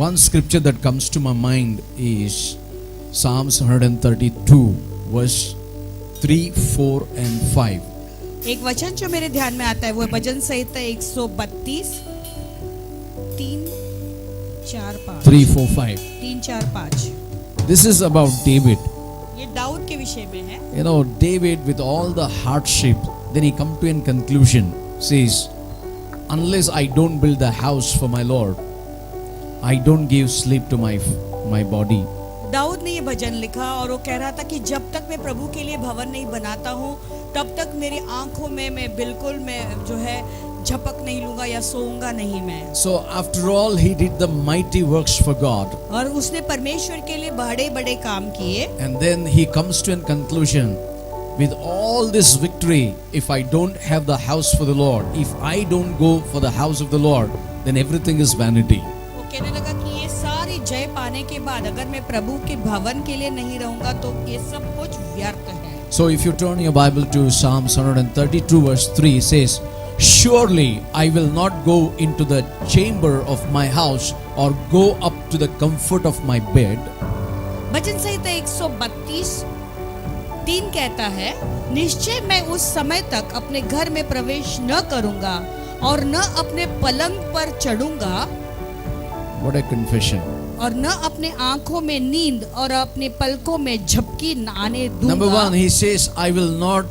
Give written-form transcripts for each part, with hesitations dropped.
One scripture that comes to my mind is Psalms 132 verse 3, 4 and 5. एक वचन जो मेरे ध्यान में आता है वो है भजन संहिता 132 3, 4, 5 3, 4, 5. 3, 4, 5। This is about David. ये दाऊद के विषय में है। You know, David with all the hardship, then he come to a conclusion, says, unless I don't build the house for my Lord, I don't give sleep to my body. Dawood ने ये भजन लिखा और वो कह रहा था कि जब तक मैं प्रभु के लिए भवन नहीं बनाता हूँ तब तक मेरी आंखों में मैं बिल्कुल मैं जो है झपक नहीं लूंगा या सोऊंगा नहीं मैं। So after all, he did the mighty works for God. और उसने परमेश्वर के लिए बड़े बड़े काम किए। And then he comes to a conclusion, with all this victory, if I don't have the house for the Lord, if I don't go for the house of the Lord, then everything is vanity. वो कहने लगा कि ये सारी जय पाने के बाद अगर मैं प्रभु के भवन के लिए नहीं रहूंगा तो ये सब कुछ व्यर्थ है। So if you turn your Bible to Psalms 132 verse 3, it says, surely I will not go into the chamber of my house or go up to the comfort of my bed. भजन संहिता 132 3 कहता है, निश्चय मैं उस समय तक अपने घर में प्रवेश न करूंगा और न अपने पलंग पर चढ़ूंगा। What a confession. और न अपने आंखों में नींद और अपने पलकों में झपकी न आने दूंगा। Number one, he says, I will not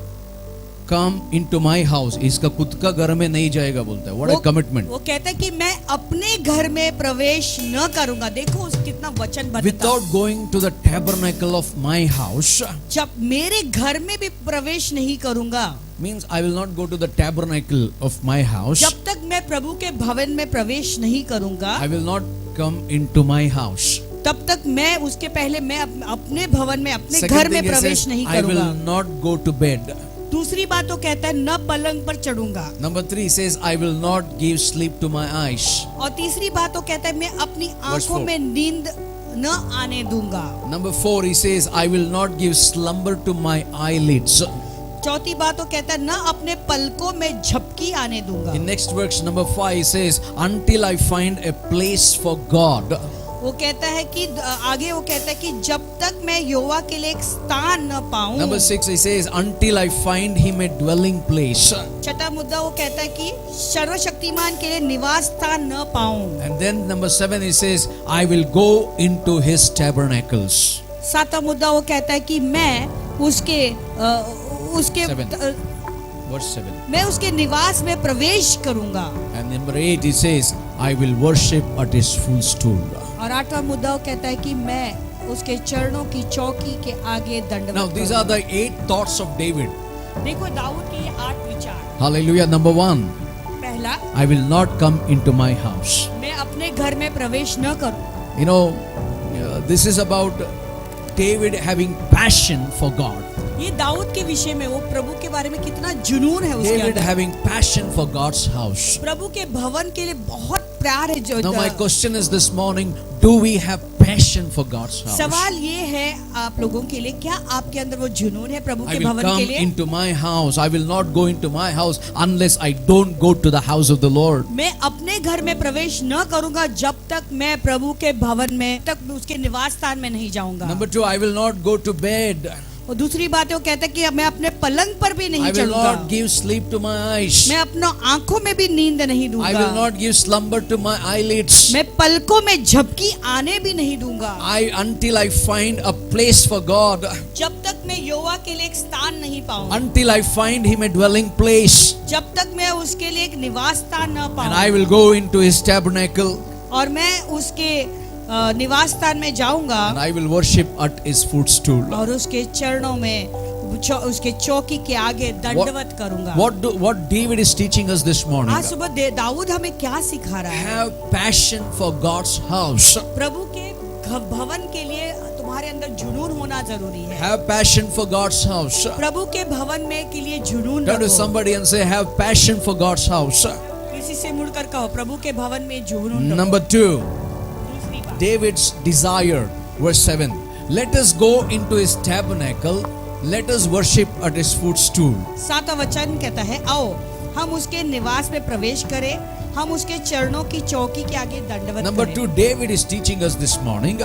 come into my house. इसका खुद का घर में नहीं जाएगा बोलता है। What a commitment. वो कहता है कि मैं अपने घर में प्रवेश न करूंगा। देखो उस कितना वचनबद्ध। Without going to the tabernacle of my house. जब मेरे घर में भी प्रवेश नहीं करूंगा। Means I will not go to the tabernacle of my house. जब तक मैं प्रभु के भवन में प्रवेश नहीं करूंगा। I will not come into my house. तब तक मैं उसके पहले मैं अपने भवन में अपने घर में प्रवेश नहीं I करूंगा। will not go to bed. दूसरी बात वो कहता है न पलंग पर चढ़ूंगा। Number 3 says I will not give sleep to my eyes. और तीसरी बात वो कहता है मैं अपनी आंखों में नींद न आने दूंगा। Number 4 he says I will not give slumber to my eyelids. चौथी बात वो कहता है न अपने पलकों में झपकी आने दूंगा। In next verse number 5 he says until I find a place for God. वो कहता है कि आगे वो कहता है कि जब तक मैं यहोवा के लिए एक स्थान न पाऊं। Number 6 he says until I find him a dwelling place. छठा मुद्दा वो कहता है कि सर्वशक्तिमान के लिए निवास स्थान न पाऊं। And then number 7 he says I will go into his tabernacles. सातवां मुद्दा वो कहता है कि मैं उसके Verse 7. मैं उसके निवास में प्रवेश करूंगा। And number 8 he says I will worship at his footstool. और आठवां मुद्दा वो कहता है कि मैं उसके चरणों की चौकी के आगे दंडवत Now these are the 8 thoughts of David. देखो दाऊद के ये 8 विचार। Hallelujah. Number 1, पहला, I will not come into my house. मैं अपने घर में प्रवेश न करूं। You know, this is about David having passion for God. ये दाऊद के विषय में वो प्रभु के बारे में कितना जुनून है उसके David अंदर। having passion for God's house. प्रभु के भवन के लिए बहुत प्यार है जो। Now my question is this morning, do we have passion for God's house? सवाल ये है आप लोगों के लिए, क्या आपके अंदर वो जुनून है प्रभु I के will भवन के come लिए? into my house. I will not go into my house unless I don't go to the house of the Lord. मैं अपने घर में प्रवेश न करूंगा जब तक मैं प्रभु के भवन में तक उसके निवास स्थान में नहीं जाऊंगा। Number 2, I will not go to bed. और दूसरी बात है वो कहता है कि मैं अपने पलंग पर भी नहीं I will चढ़ूंगा। not give sleep to my eyes. मैं अपना आंखों में भी नींद नहीं दूंगा। I will not give slumber to my eyelids. मैं पलकों में झपकी आने भी नहीं दूंगा। Until I find a place for God. जब तक मैं यहोवा के लिए एक स्थान नहीं पाऊं। Until I find him a dwelling place. जब तक मैं उसके लिए एक निवास स्थान न पाऊं। And I will go into his tabernacle. और मैं उसके निवास स्थान में जाऊंगा। And I will worship at his footstool. और उसके चरणों में उसके चौकी के आगे दंडवत करूंगा। What David is teaching us this morning? आज सुबह दाऊद हमें क्या सिखा रहा है? Have passion for God's house. प्रभु के भवन के लिए तुम्हारे अंदर जुनून होना जरूरी है। Have passion for God's house. प्रभु के भवन में के लिए जुनून Turn to रखो। somebody and say, have passion for God's house. किसी से मुड़कर कहो प्रभु के भवन में जुनून रखो। Number 2, दूसरी बात, David's desire, verse 7. Let us go into his tabernacle. Let us worship at his footstool. 7वां वचन कहता है, आओ हम उसके निवास में प्रवेश करें, हम उसके चरणों की चौकी के आगे दंडवत Number करें। 2, David is teaching us this morning.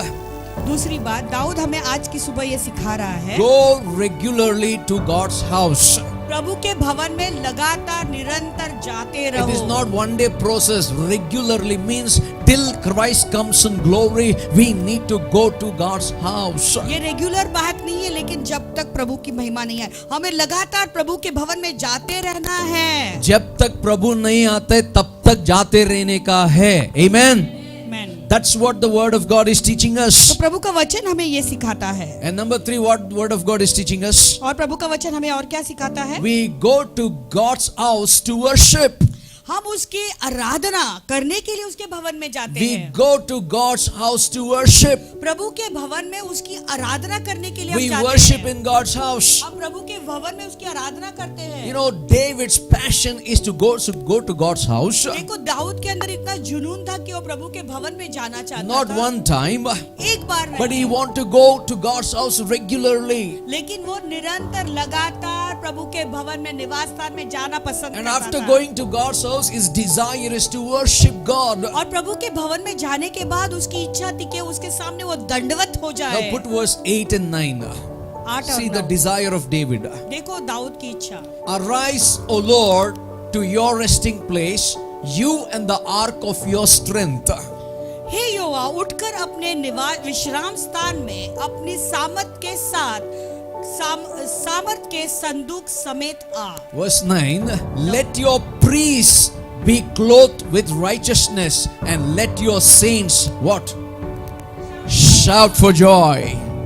दूसरी बात, दाऊद हमें आज की सुबह ये सिखा रहा है, Go regularly to God's house. प्रभु के भवन में लगातार निरंतर जाते It रहो। is not one day process. Regularly means till Christ comes in glory, we need to go to God's house. ये रेगुलर बात नहीं है, लेकिन जब तक प्रभु की महिमा नहीं है, हमें लगातार प्रभु के भवन में जाते रहना है। जब तक प्रभु नहीं आते तब तक जाते रहने का है। Amen. Amen. That's what the word of God is teaching तो us. प्रभु का वचन हमें ये सिखाता है। And number 3, what word of God is teaching us? और प्रभु का वचन हमें और क्या सिखाता है? We go to God's house to worship. हम उसकी आराधना करने के लिए उसके भवन में जाते We हैं। go to God's house to worship. प्रभु के भवन में उसकी आराधना करने के लिए हम We जाते worship हैं। in God's house. हम प्रभु के भवन में उसकी आराधना करते हैं। You know, David's passion is to go to God's house. देखो, दाऊद के अंदर इतना जुनून था कि वो प्रभु के भवन में जाना चाहता Not था। one time, एक बार but he नहीं, want to go to God's house regularly. लेकिन वो निरंतर लगातार प्रभु के भवन में निवास स्थान में जाना पसंद And करता after था। going to God's house, his desire is to worship God. और प्रभु के भवन में जाने के बाद उसकी इच्छा थी कि उसके सामने वो दंडवत हो Now जाए। put verse 8 and 9. 8 और See the 9। desire of David. देखो दाऊद की इच्छा। Arise, O Lord, to your resting place, you and the ark of your strength. हे यहोवा, उठकर अपने निवास विश्राम स्थान में अपनी सामर्थ के साथ सामर्थ के संदूक समेत आ। Verse 9, let your priests be clothed with righteousness and let your saints what? Shout for joy.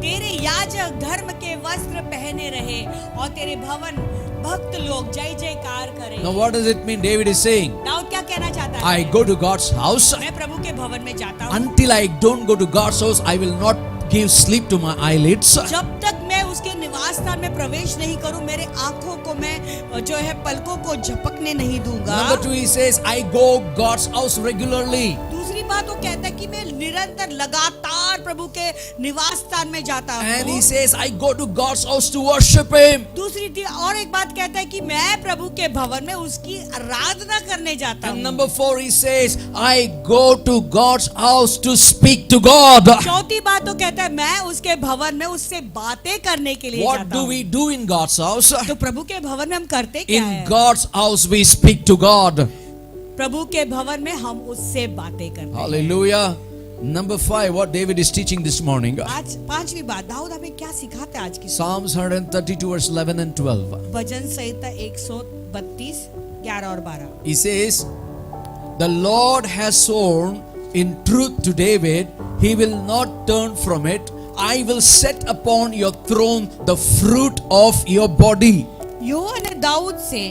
तेरे याजक धर्म के वस्त्र पहने रहे और तेरे भवन भक्त लोग जय जयकार करें। Now what does it mean? David is saying, Dawood क्या कहना चाहता है? I go to God's house. मैं प्रभु के भवन में जाता हूँ। Until I don't go to God's house, I will not give sleep to my eyelids. जब तक मैं उसके निवास स्थान में प्रवेश नहीं करूं, मेरे आंखों को मैं जो है पलकों को झपकने नहीं दूंगा। Number 2, he says, I go God's house regularly. दूसरी बात वो कहता है कि मैं निरंतर लगातार प्रभु के निवास स्थान में जाता And हूँ। he says, I go to God's house to worship Him. और एक बात कहता है कि मैं प्रभु के भवन में उसकी आराधना करने जाता And हूँ। number 4, he says, I go to God's house to speak to God. चौथी बात तो कहता है मैं उसके भवन में उससे बातें करने के लिए What जाता do हूँ। we do in God's house? तो प्रभु के भवन में हम करते क्या In है? God's house, we speak to God. प्रभु के भवन में हम उससे बातें करते हैं। Hallelujah. Number 5, what David is teaching this morning. आज पांचवी बात, दाऊद हमें क्या सिखाता है आज की? Psalms 132 verse 11 and 12. भजन संहिता 132 11 और 12। He says, the Lord has sworn in truth to David, he will not turn from it. I will set upon your throne the fruit of your body. यहोवा ने दाऊद से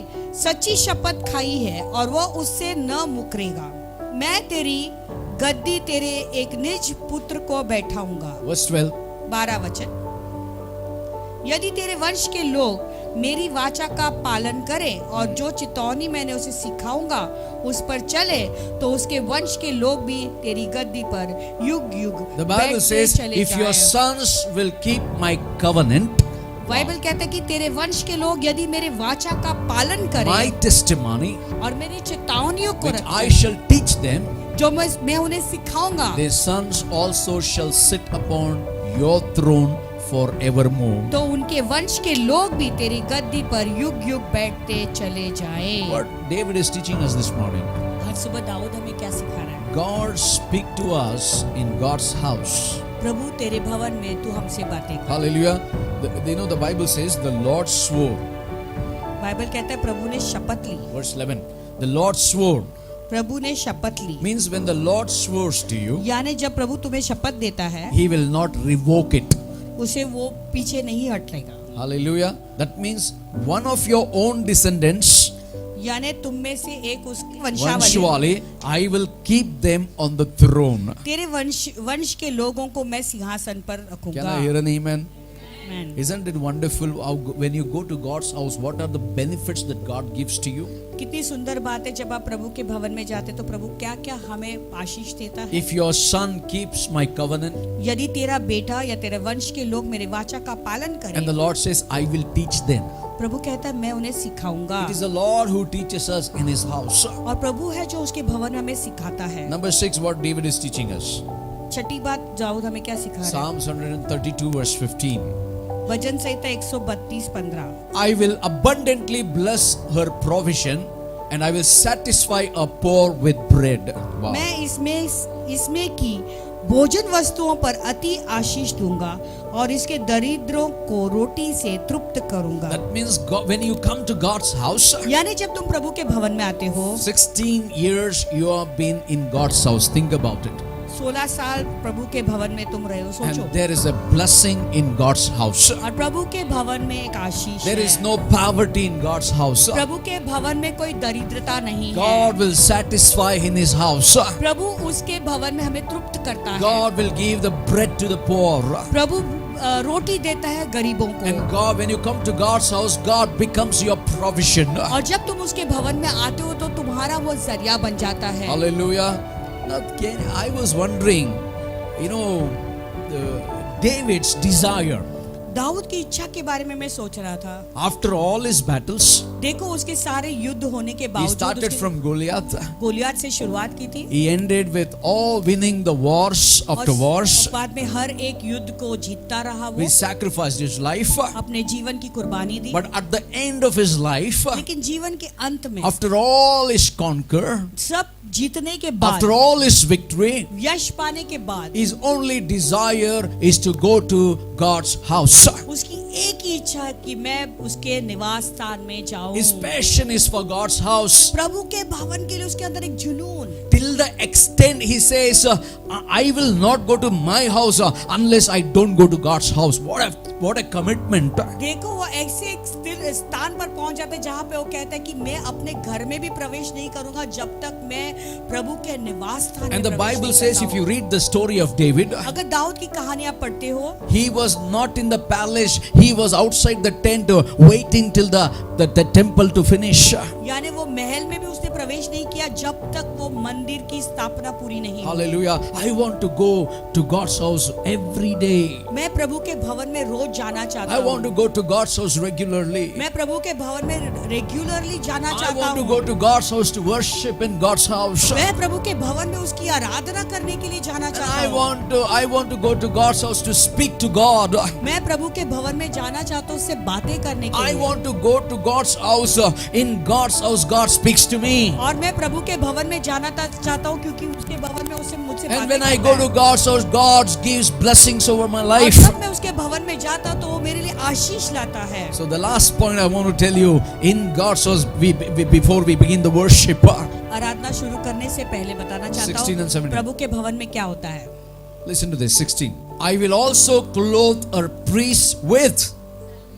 सच्ची शपथ खाई है और वह उससे न मुकरेगा। मैं तेरी गद्दी तेरे एक निज पुत्र को बैठाऊंगा। Verse 12. 12 वचन, यदि तेरे वंश के लोग मेरी वाचा का पालन करें और जो चितौनी मैंने उसे सिखाऊंगा उस पर चले, तो उसके वंश के लोग भी तेरी गद्दी पर युग युग The Bible बैठते says, चले if your जाएं। sons will keep my covenant, Bible कहता है कि तेरे वंश के लोग यदि मेरे वाचा का पालन my करें testimony, और मेरी चेतावनियों को which I रखें, shall teach them, जो मैं उन्हें सिखाऊंगा, their sons also shall sit upon your throne forevermore. तो उनके वंश के लोग भी तेरी गद्दी पर युग युग बैठते चले जाएं। What David is teaching us this morning. आज सुबह दाऊद हमें क्या सिखा रहा है? God speak to us in God's house. प्रभु तेरे भवन में तू हमसे बातें कर। Hallelujah. The Bible says the Lord swore. Bible कहता है प्रभु ने शपथ ली। Verse 11. The Lord swore. प्रभु ने शपथ ली, Means when the Lord swears to you, यानी जब प्रभु तुम्हें शपथ देता है, He will not revoke it. उसे वो पीछे नहीं हटेगा। Hallelujah. That means one of your own descendants, यानी तुम में से एक उसकी वंशावली, Vanshwali, I will keep them on the throne. तेरे वंश के लोगों को मैं सिंहासन पर Can रखूंगा। I hear an amen? Amen. Isn't it wonderful how when you go to God's house, what are the benefits that God gives to you? कितनी सुंदर बात है जब आप प्रभु के भवन में जाते तो प्रभु क्या क्या हमें आशीष देता है। If your son keeps my covenant, यदि तेरा बेटा या तेरे वंश के लोग मेरे वाचा का पालन and the करें, Lord says, I will teach them. प्रभु कहता है मैं उन्हें सिखाऊंगा। It is the Lord who teaches us in his house. और प्रभु है जो उसके भवन में हमें सिखाता है। Number 6, what David is teaching us. छठी बात, दाऊद हमें क्या सिखा रहा है? Psalms 132 verse 15. वचन संहिता 132:15। I will abundantly bless her provision and I will satisfy a poor with bread. Wow. मैं इसमें की भोजन वस्तुओं पर अति आशीष दूंगा और इसके दरिद्रों को रोटी से तृप्त करूंगा। That means God, when you come to God's house, यानी जब तुम प्रभु के भवन में आते हो, 16 years you have been in God's house. Think about it. 16 साल प्रभु के भवन में तुम रहे हो, सोचो। And there is a blessing in God's house. और प्रभु के भवन में एक आशीष There है। is no poverty in God's house. प्रभु के भवन में कोई दरिद्रता नहीं है। God will satisfy in his house. प्रभु उसके भवन में हमें तृप्त करता है। God will give the bread to the poor. प्रभु रोटी देता है गरीबों को। And God, when you come to God's house, God becomes your provision. और जब तुम उसके भवन में आते हो तो तुम्हारा वो जरिया बन जाता है। Hallelujah. Now, I was wondering, David's desire. Dawood की इच्छा के बारे में मैं सोच रहा था। After all his battles, देखो उसके सारे युद्ध होने के he बावजूद started उसने from Goliath. गोलियत से शुरुआत की थी। He ended with all winning the wars after और wars. बाद में हर एक युद्ध को जीतता रहा वो। He sacrificed his life. अपने जीवन की कुर्बानी दी। But at the end of his life, लेकिन जीवन के अंत में after all his conquer, सब जीतने के बाद, after all his victory, यश पाने के बाद, his only desire is to go to God's house. उसकी एक ही इच्छा है कि मैं उसके निवास स्थान में जाऊं। His passion is for God's house. प्रभु के भवन के लिए उसके अंदर एक जुनून। Till the extent he says, I will not go to my house unless I don't go to God's house. What a commitment. देखो वो ऐसे एक स्थिर स्थान पर पहुंच जाते जहां पे वो कहता है कि मैं अपने घर में भी प्रवेश नहीं करूंगा जब तक मैं प्रभु के निवास स्थान में And the प्रवेश Bible नहीं says, करता if you हूं। read the story of David, अगर दाऊद की कहानी आप पढ़ते हो, he was not in the palace, he was outside the tent waiting till the temple to finish. यानी वो महल में भी उसने प्रवेश नहीं किया जब तक वो मंदिर की स्थापना पूरी नहीं हुई। Hallelujah. I want to go to God's house every day. मैं प्रभु के भवन में रोज जाना चाहता I want हूँ। to go to God's house regularly. मैं प्रभु के भवन में रेगुलरली जाना I चाहता want to हूँ। go to God's house to worship in God's house. मैं प्रभु के भवन में उसकी आराधना करने के लिए जाना चाहता I हूँ। want to go to God's house to speak to God. मैं प्रभु के भवन में जाना चाहता हूँ उससे बातें करने के I लिए। want to go to God's house. In God's house, God speaks to me. और मैं प्रभु के भवन में जाना चाहता हूँ क्योंकि उसके भवन में उसे मुझसे And बातें when I करता go है। to God's house, God gives blessings over my और life. जब मैं उसके भवन में जाता हूँ तो वो मेरे लिए आशीष लाता है। So the last point I want to tell you, in God's house, before we begin the worship, आराधना शुरू करने से पहले बताना चाहता 16 and 17. हूँ प्रभु के भवन में क्या होता है। listen to this, 16. I will also clothe our priests with,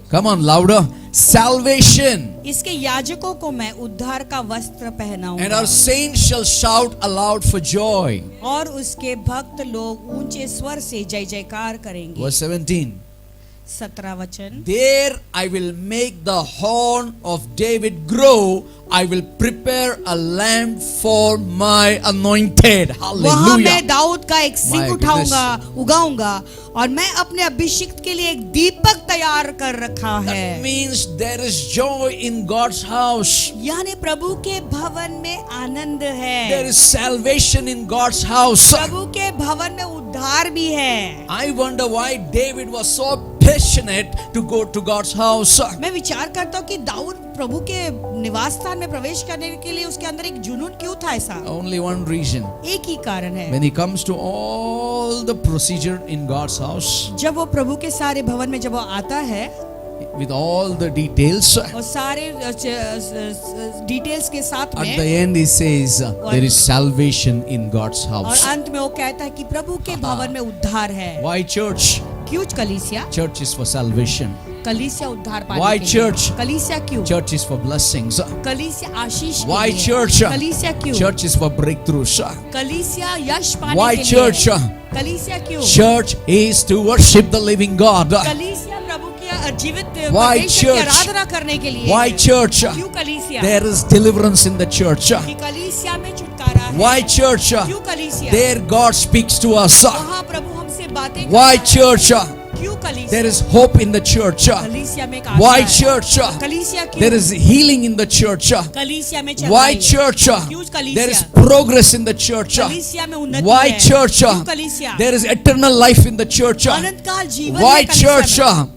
come on louder, salvation. इसके याजकों को मैं उद्धार का वस्त्र And पहनाऊंगा our saints shall shout aloud for joy. और उसके भक्त लोग ऊंचे स्वर से जय जयकार करेंगे। Verse 17. 17 वचन। There I will make the horn of David grow. I will prepare a lamp for my anointed. वहां Hallelujah. मैं दाऊद का एक सिंह My उठाऊंगा, उगाऊंगा और मैं अपने अभिषिक्त के लिए एक दीपक तैयार कर रखा That है। means there is joy in God's house. यानी प्रभु के भवन में आनंद है। There is salvation in God's house. प्रभु के भवन में उद्धार भी है। I wonder why David was so passionate to go to God's house. मैं विचार करता हूँ कि दाऊद प्रभु के निवास स्थान में प्रवेश करने के लिए उसके अंदर एक जुनून क्यों था ऐसा? Only one reason. एक ही कारण है। When he comes to all the procedure in God's house, जब वो प्रभु के सारे भवन में जब वो आता है with all the details, और सारे डिटेल्स के साथ at the में, end he says, there is salvation in God's और house. अंत में वो कहता है कि प्रभु के भवन में उद्धार है। Why church? क्यों कलीसिया? Church is for salvation. कलीसिया उद्धार पाने Why के लिए। church? कलीसिया क्यों? Church is for blessings. कलीसिया आशीष के Why लिए। church? कलीसिया क्यों? Church is for breakthroughs. कलीसिया यश पाने Why के church? लिए। कलीसिया क्यों? Church is to worship the living God. कलीसिया प्रभु जीवित Why परमेश्वर की church? आराधना करने के लिए Why है। church? क्यों कलीसिया? There is deliverance in the church. कि कलीसिया में छुटकारा है। Why church? क्यों कलीसिया? There God speaks to us. वहाँ प्रभु हमसे बातें Why करता है। church? क्यों कलीसिया? 'There is hope in the church. कलीसिया में एक आशा Why है। church? कलीसिया क्यों? There is healing in the church. कलीसिया में Why चढ़ाई है। church? क्यों कलीसिया? There is progress in the church. कलीसिया में उन्नति Why है। church? क्यों कलीसिया? There is eternal life in the church. अनंत काल जीवन Why है कलीसिया church? में।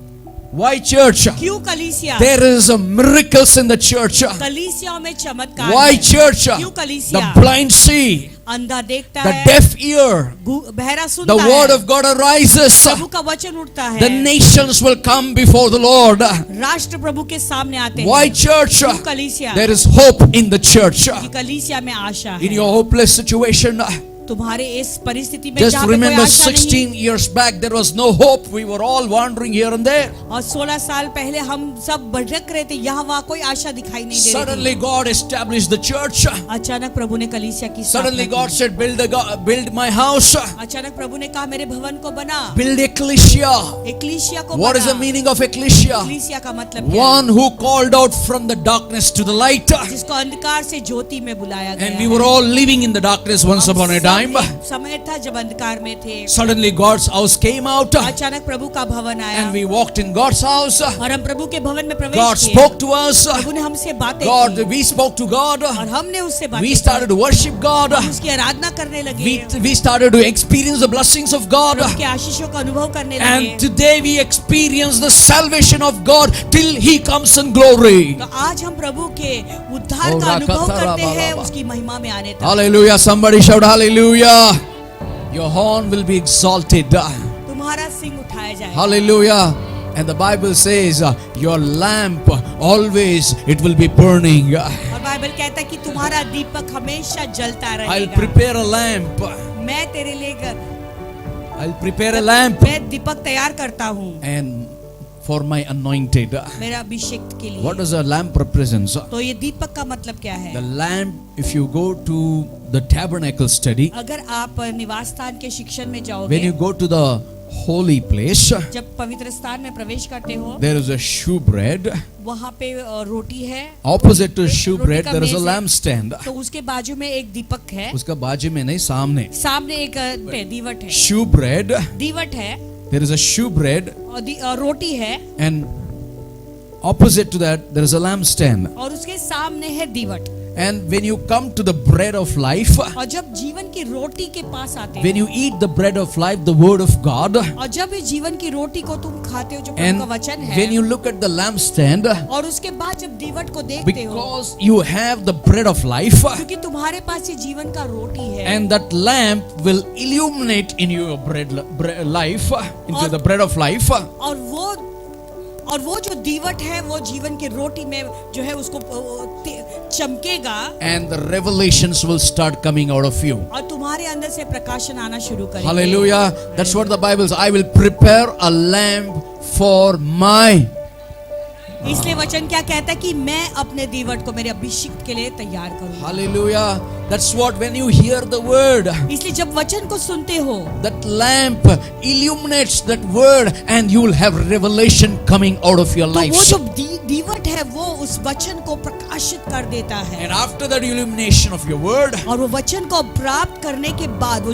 Why church? क्यों कलीसिया? There is a miracles in the church. कलीसियाओं में चमत्कार Why है। church? क्यों कलीसिया? The blind see, अंधा देखता the है, deaf ear, बहरा the सुनता word है, of God arises. प्रभु का वचन उठता है, The nations will come before the Lord. राष्ट्र प्रभु के सामने आते Why हैं। church? क्यों कलीसिया? There is hope in the church. कि कलीसिया में आशा In है। your hopeless situation, तुम्हारे इस परिस्थिति में just जहाँ पे कोई remember आशा नहीं, 16 years back there was no hope. We were all wandering here and there. और 16 साल पहले हम सब भटक रहे थे, यहाँ वहाँ कोई आशा दिखाई नहीं दे रही Suddenly God established the church. थी। अचानक प्रभु ने कलीसिया की Suddenly स्थापना God की। said, build my house. अचानक प्रभु ने कहा मेरे भवन को बना, Build ecclesia. एक्लीसिया को What is the बना। meaning of ecclesia? एक्लीसिया का मतलब क्या है? One who called out from the darkness to the light. जिसको अंधकार से ज्योति में बुलाया गया And we were all living in the darkness once हम upon a सब time. एक समय था जब अंधकार में थे। Suddenly God's house came out. अचानक प्रभु का भवन आया And we walked in God's house. और हम प्रभु के भवन में God प्रवेश किए। spoke to us. प्रभु ने हमसे बातें God, की we spoke to God. और हमने उससे बातें We की। started to worship God. हम उसकी आराधना करने लगे, We started to experience the blessings of God. प्रभु के आशीषों का अनुभव करने लगे। And today we experience the salvation of God till He comes in glory. तो आज हम प्रभु के उद्धार का अनुभव करते हैं उसकी महिमा में आने तक। Hallelujah. Somebody shout hallelujah. Your horn will be exalted. तुम्हारा सिंह उठाया जाएगा। Hallelujah. And the Bible says, your lamp always it will be burning. और बाइबल कहता है कि तुम्हारा दीपक हमेशा जलता I'll रहेगा। prepare a lamp. मैं तेरे लिए I'll prepare a lamp. मैं दीपक तैयार करता हूँ And for my anointed. मेरा अभिषेक के लिए। What does a lamp represent? तो ये दीपक का मतलब क्या है? The lamp, if you go to the tabernacle study, अगर आप निवास स्थान के शिक्षण में when जाओगे, you go to the holy place, जब पवित्र स्थान में प्रवेश करते हो, there is a shewbread. वहाँ पे रोटी है, Opposite to रोटी shewbread, का there is a मेज है। lampstand. तो उसके बाजू में एक दीपक है, उसका बाजू में नहीं, सामने. सामने एक दीवट है, Shewbread, दीवट है there is a shewbread, और रोटी है, and opposite to that there is a lampstand. और उसके सामने है दीवट। And when you come to the bread of life, और जब जीवन की रोटी के पास आते when हो, you eat the bread of life, the word of God, और जब इस जीवन की रोटी को तुम खाते हो जो प्रभु and का वचन है, when you look at the lampstand, और उसके बाद जब दीवट को देखते हो, because you have the bread of life, क्योंकि तुम्हारे पास ये जीवन का रोटी है, and that lamp will illuminate in your bread life, into the bread of life, और वो जो दीवट है वो जीवन की रोटी में जो है उसको चमकेगा, and the revelations will start coming out of you. और तुम्हारे अंदर से प्रकाशन आना शुरू करेगा। Hallelujah. That's what the Bible says. I will prepare a lamp for my. इसलिए वचन क्या कहता है कि मैं अपने दीवट को मेरे अभिषेक के लिए तैयार करूंगा। Hallelujah. That's what when you hear the word, इसलिए जब वचन को सुनते हो, that lamp illuminates that word and you will have revelation coming out of your तो life. वो जो दीवट है वो उस वचन को प्रकाशित कर देता है। And after that illumination of your word, और वो वचन को प्राप्त करने के बाद वो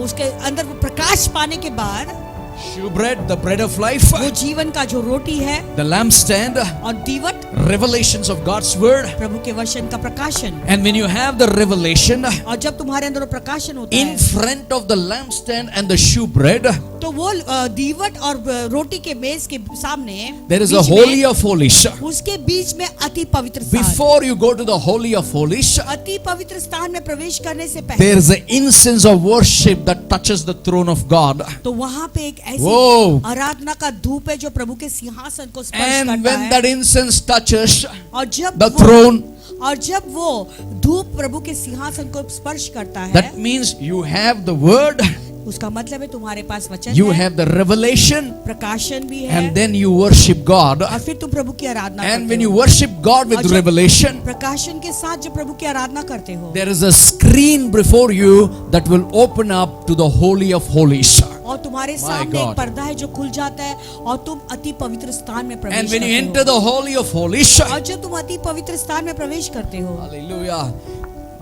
उसके अंदर वो प्रकाश पाने के बाद shewbread, the bread of life, वो जीवन का जो रोटी है the lampstand, और दीवट revelations of God's word. प्रभु के वचन का प्रकाशन, And when you have the revelation, और जब तुम्हारे अंदर वो प्रकाशन होता in है front of the lampstand and the shewbread, तो वो दीवट और रोटी के मेज के सामने there is a बीच में- holy of holies. उसके बीच में अति पवित्र स्थान, Before you go to the holy of holies, अति पवित्र स्थान में प्रवेश करने से there पहले is an incense of worship that touches the throne of God. तो वहां पे एक ऐसी Whoa. आराधना का धूप है जो प्रभु के सिंहासन को स्पर्श And करता when है, that incense touches और जब the वो- throne, और जब वो धूप प्रभु के सिंहासन को स्पर्श करता है, that means you have the word, उसका मतलब है तुम्हारे पास वचन you है, have the revelation, प्रकाशन भी है, and then you worship God. और फिर तुम प्रभु की आराधना And करते when you हो। worship God with और जब revelation, प्रकाशन के साथ जब प्रभु की आराधना करते हो, there is a screen before you that will open up to the holy of holies. और तुम्हारे My सामने God. एक पर्दा है जो खुल जाता है और तुम अति पवित्र स्थान में And प्रवेश when you करते enter हो। the Holy of Holies, और जब तुम अति पवित्र स्थान में प्रवेश करते हो, hallelujah,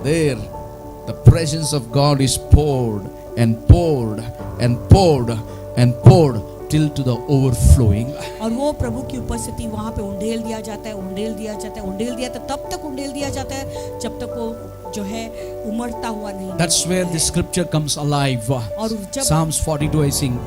there the presence of God is poured and poured and poured and poured till to the overflowing. और वो प्रभु की उपस्थिति वहां पे उंडेल दिया जाता है, उंडेल दिया जाता है, उंडेल दिया जाता है, तब तक उंडेल दिया जाता है जब तक वो जो है उमड़ता हुआ नहीं। That's where the scripture comes alive. और जब Psalms 42 I sing,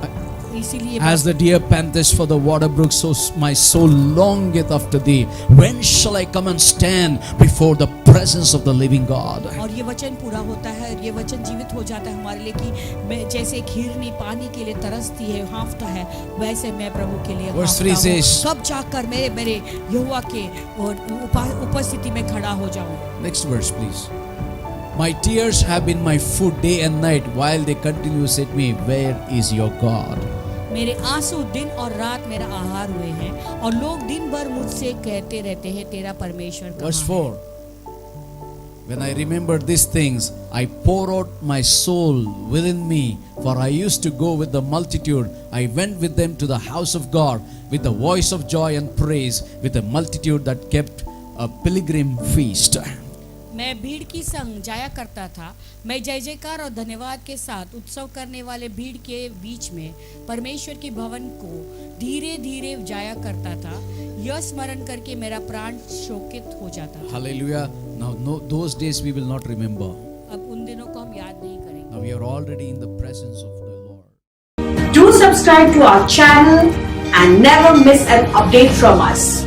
इसीलिए as the deer panteth for the water brook, so my soul longeth after thee. When shall I come and stand before the presence of the living God? और ये वचन पूरा होता है, ये वचन जीवित हो जाता है हमारे लिए कि मैं जैसे एक हिरनी पानी के लिए तरसती है, हाँफता है, वैसे मैं प्रभु के लिए Verse हाँफता 3 हूँ। says, कब जाकर मेरे यहोवा के उपस्थिति में खड़ा हो जाऊं। next verse please. My tears have been my food day and night, while they continue to say to me, where is your God? मेरे आंसू दिन और रात मेरा आहार हुए हैं और लोग दिन भर मुझसे कहते रहते हैं तेरा परमेश्वर Verse कहाँ है? 4. When I remember these things, I pour out my soul within me, for I used to go with the multitude. I went with them to the house of God with the voice of joy and praise, with a multitude that kept a pilgrim feast. मैं भीड़ की संग जाया करता था, मैं जय जयकार और धन्यवाद के साथ उत्सव करने वाले भीड़ के बीच में परमेश्वर के भवन को धीरे धीरे जाया करता था। यह स्मरण करके मेरा प्राण शोकित हो जाता था। Hallelujah. Now, no, those days we will not remember. अब उन दिनों को हम याद नहीं करेंगे। Now we are already in the presence of the Lord. Do subscribe to our channel and never miss an update from us.